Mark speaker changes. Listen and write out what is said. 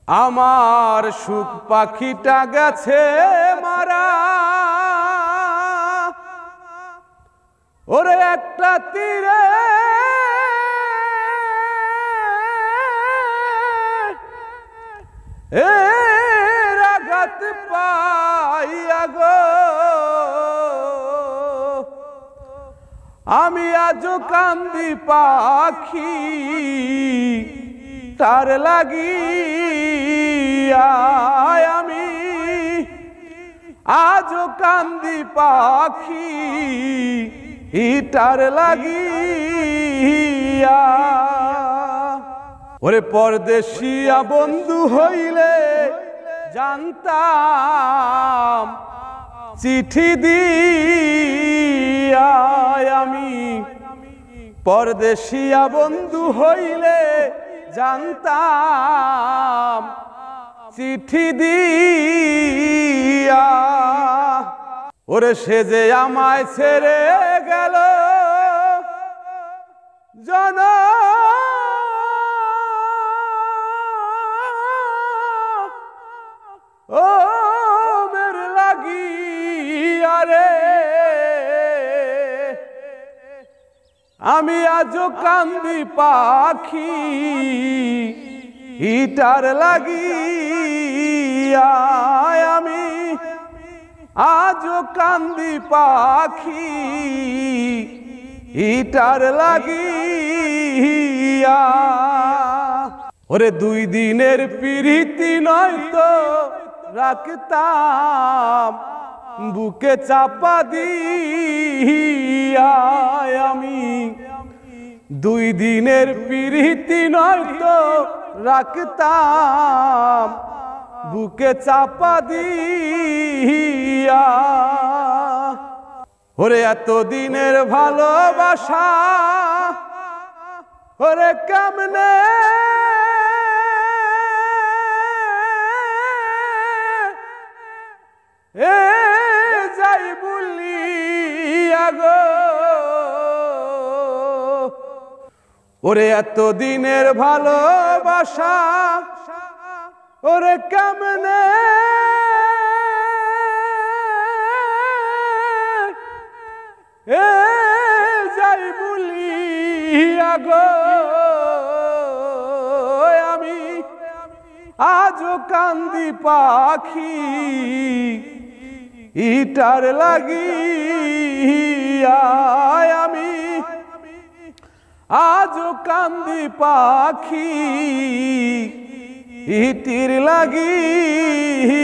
Speaker 1: আমার সুখ পাখিটা গেছে মারা, ওরে একটা তীরে আঘাত পাইয়া গো, আমি আজও কান্দি পাখি তার লাগিয়া, আমি আজও কান্দি পাখি তার লাগিয়া। ওরে পরদেশিয়া বন্ধু হইলে জানতাম চিঠি দিয়া, আমি পরদেশিয়া বন্ধু হইলে জানতাম চিঠি দিয়া। ওরে সে যে আমায় ছেড়ে গেল ও মের লাগিয়া রে, আমি আজও কান্দি পাখি ইটার লাগিয়া, আমি আজও কান্দি পাখি ইটার লাগিয়া। ওরে 2 দিনের প্রীতি নয়তো রাখতাম বুকে চাপা দিয়া, আমি 2 দিনের প্রীতি নয়তো রাখতাম বুকে চাপা দিয়া। ওরে এত দিনের ভালোবাসা ওরে কেমনে যাই বলিয়া গো, ওরে এত দিনের ভালোবাসা ওরে কেমনে যাই বলিয়া গো, আমি আজও কান্দি পাখি ইটার লাগিয়া, আমি আজও কান্দি পাখি ইটির লাগিয়া।